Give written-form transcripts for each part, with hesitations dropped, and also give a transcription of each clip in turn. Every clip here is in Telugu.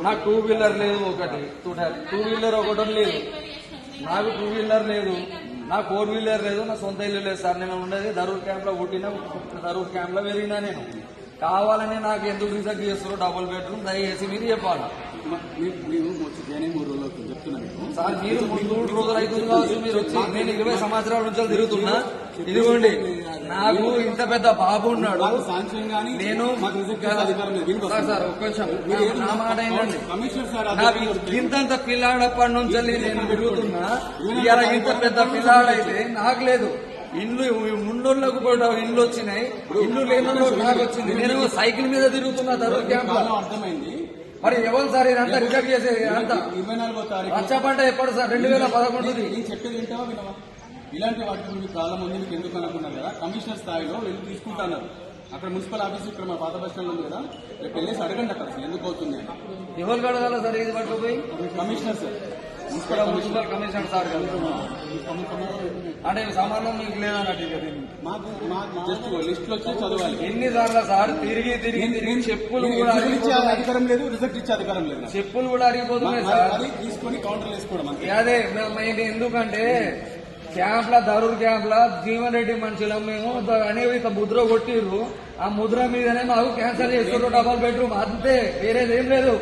నాకు టూ వీలర్ లేదు, ఒకటి టూ వీలర్ ఒకటి లేదు, నాకు టూ వీలర్ లేదు, నాకు ఫోర్ వీలర్ లేదు, నా సొంత ఇల్లు లేదు సార్. నేను ఉండేది దరూర్ క్యాంప్ లో పుట్టిన, దరూర్ క్యాంప్ లో పెరిగినా. నేను కావాలని నాకు ఎందుకు రిజెక్ట్ చేస్తారు డబుల్ బెడ్రూమ్? దయచేసి మీరు చెప్పాలి సార్. మీరు 3 రోజులు అవుతుంది కావచ్చు మీరు వచ్చి. నేను 20 సంవత్సరాల నుంచి తిరుగుతున్నా. ఇదిగోండి, నాకు ఇంత పెద్ద బాబు ఉన్నాడు. నేను సార్ ఒక్క నిమిషం నా మాట ఏంటండి, నాకు ఇంతంత పిల్లాడప్పటి నుంచి నేను తిరుగుతున్నా. ఇలా ఇంత పెద్ద పిల్లాడైతే నాకు లేదు. ఇండ్లు ముండోళ్ళకు కూడా ఇండ్లు వచ్చినాయి, ఇండ్లు లేని నాకు వచ్చింది. నేను సైకిల్ మీద తిరుగుతున్నా దరూర్ క్యాంప్ లో. అర్థమైంది. మరి ఎవరు సార్ ఇదంతా రిజెక్ట్ చేసేది? అంతా 24వ తారీఖు రచ్చ పంట ఎప్పుడు సార్? 2011. నేను చెప్పేది వింటావా వినవా? ఇలాంటి వాటి గురించి చాలా మంది మీకు ఎందుకు అనుకున్నారు కదా, కమిషనర్ స్థాయిలో వెళ్ళి తీసుకుంటున్నారు. అక్కడ మున్సిపల్ ఆఫీస్ ఇక్కడ మా పాత బస్ స్టాండ్ ఉంది కదా, రేపు వెళ్ళేసి అడగండి అక్కడ ఎందుకు అవుతుంది. ఎవరు అడగాల సార్ ఇది పట్టుకుపోయి? Commissioner sir, municipal commissioner sir కదా. అంటే సంబంధం మీకు లేదన్నట్టు జస్ట్ లిస్ట్ లో వచ్చి చదవాలి. ఎన్నిసార్లు సార్ తిరిగి చెప్పులు కూడా అధికారం లేదు, రిజెక్ట్ ఇచ్చే అధికారం లేదు. చెప్పులు కూడా అరిగిపోతున్నాయి సార్. తీసుకొని కౌంటర్ వేసుకోవడం అదే. ఎందుకంటే క్యాంప్ లా, దరూర్ క్యాంప్ లా జీవన్ రెడ్డి మనుషులం మేము అనేవి ముద్ర కొట్టిర్రు. ఆ ముద్ర మీదనే మాకు క్యాన్సల్ చేస్తారు డబల్ బెడ్రూమ్, అంతే, వేరేది ఏం లేదు.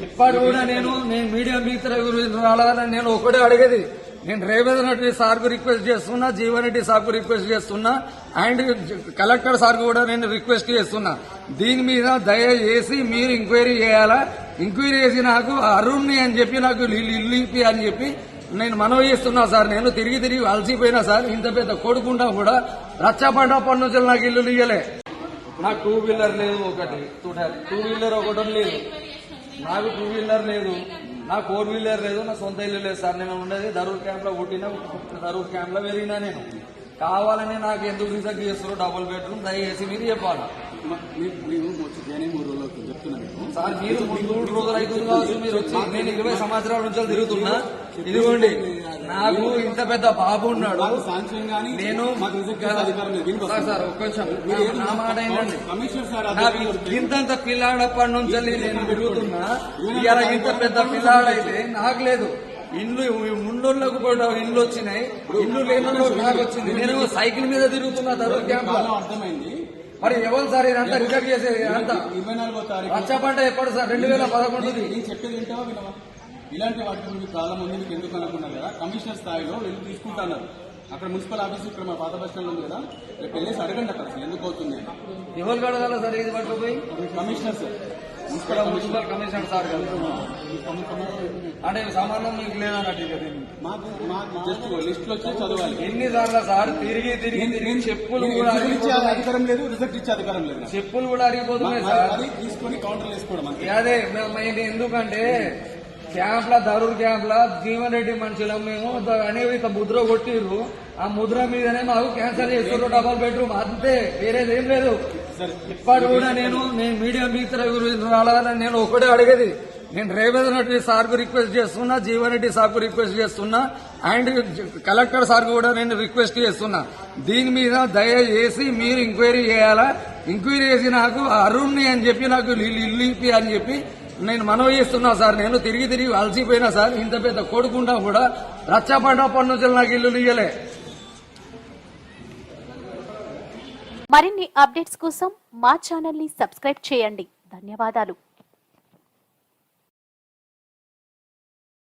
ఇప్పటి కూడా నేను మీడియా మిత్ర గురించి రావాలని నేను ఒకటే అడిగేది. నేను రేవంత్ రెడ్డి సార్కు రిక్వెస్ట్ చేస్తున్నా, జీవన్ రెడ్డి సార్కు రిక్వెస్ట్ చేస్తున్నా, అండ్ కలెక్టర్ సార్కు కూడా నేను రిక్వెస్ట్ చేస్తున్నా. దీని మీద దయచేసి మీరు ఎంక్వైరీ చేయాలా. ఎంక్వైరీ చేసి నాకు అరుణ్ని అని చెప్పి నాకు ఇల్లు ఇప్పి అని చెప్పి నేను మనవి చేస్తున్నా సార్. నేను తిరిగి అలసిపోయినా సార్. ఇంత పెద్ద కొడుకుంటా కూడా రచ్చబండప్పటి నుంచి నాకు ఇల్లు ఇయ్యలే. నాకు టూ వీలర్ లేదు, ఒకటి టూ వీలర్ ఒకటి లేదు, నాకు టూ వీలర్ లేదు, నాకు ఫోర్ వీలర్ లేదు, నా సొంత ఇల్లు లేదు సార్. నేను ఉండేది దరూర్ క్యాంప్ లో పుట్టిన, దరూర్ క్యాంప్ లో పెరిగినా. నేను కావాలని నాకు ఎందుకు రిజెక్ట్ చేస్తారు డబుల్ బెడ్రూమ్? దయచేసి మీరు చెప్పాలి సార్. మీరు 3 రోజులు అవుతుంది కావచ్చు మీరు వచ్చి. నేను 20 సంవత్సరాల నుంచి తిరుగుతున్నా. ఇదిగోండి, నాకు ఇంత పెద్ద బాబు ఉన్నాడు. నేను సార్ ఒక్క నిమిషం నా మాట ఏంటండి, నాకు ఇంతంత పిల్లాడప్పటి నుంచి నేను తిరుగుతున్నా. ఇలా ఇంత పెద్ద పిల్లాడైతే నాకు లేదు. ఇండ్లు ముండోళ్ళకు కూడా ఇండ్లు వచ్చినాయి, ఇండ్లు లేని నాకు వచ్చింది. నేను సైకిల్ మీద తిరుగుతున్నా దరూర్ క్యాంప్ లో. అర్థమైంది. మరి ఎవరు సార్ ఇదంతా రిజెక్ట్ చేసేది? అంతా 24వ తారీఖు రచ్చ పంట ఎప్పుడు సార్? 2011. నేను చెప్పేది వింటావా వినవా? ఇలాంటి వాటి గురించి చాలా మంది మీకు ఎందుకు అనుకున్నారు కదా, కమిషనర్ స్థాయిలో వెళ్ళి తీసుకుంటున్నారు. అక్కడ మున్సిపల్ ఆఫీస్ ఇక్కడ మా పాత బస్ స్టాండ్ ఉంది కదా, రేపు వెళ్ళేసి అడగండి అక్కడ ఎందుకు అవుతుంది. ఎవరు అడగాల సార్ ఇది పట్టుకుపోయి? Commissioner sir, municipal commissioner sir కదా. అంటే సంబంధం మీకు లేదన్నట్టు జస్ట్ లిస్ట్ లో వచ్చి చదవాలి. ఎన్నిసార్లు సార్ తిరిగి చెప్పులు కూడా అధికారం లేదు, రిజెక్ట్ ఇచ్చే అధికారం లేదు. చెప్పులు కూడా అరిగిపోతున్నాయి సార్. తీసుకొని కౌంటర్ వేసుకోవడం అదే. ఎందుకంటే క్యాంప్ లా, దరూర్ క్యాంప్ లా జీవన్ రెడ్డి మనుషులం మేము అనేవి ముద్ర కొట్టిర్రు. ఆ ముద్ర మీదనే మాకు క్యాన్సల్ చేస్తారు డబల్ బెడ్రూమ్, అంతే, వేరేది ఏం లేదు. ఇప్పటి కూడా నేను మీడియా మిత్ర గురించి రావాలని నేను ఒకటే అడిగేది. నేను రేవంత్ రెడ్డి సార్కు రిక్వెస్ట్ చేస్తున్నా, జీవన్ రెడ్డి సార్కు రిక్వెస్ట్ చేస్తున్నా, అండ్ కలెక్టర్ సార్కు కూడా నేను రిక్వెస్ట్ చేస్తున్నా. దీని మీద దయచేసి మీరు ఎంక్వైరీ చేయాలా. ఎంక్వైరీ చేసి నాకు అరుణ్ని అని చెప్పి నాకు ఇల్లు ఇప్పి అని చెప్పి నేను మనవి చేస్తున్నా సార్. నేను తిరిగి అలసిపోయినా సార్. ఇంత పెద్ద కొడుకుంటా కూడా రచ్చబండప్పటి నుంచి నాకు ఇల్లు ఇయ్యలే. మరిన్ని అప్డేట్స్ కోసం మా ఛానల్ ని సబ్స్క్రైబ్ చేయండి. ధన్యవాదాలు.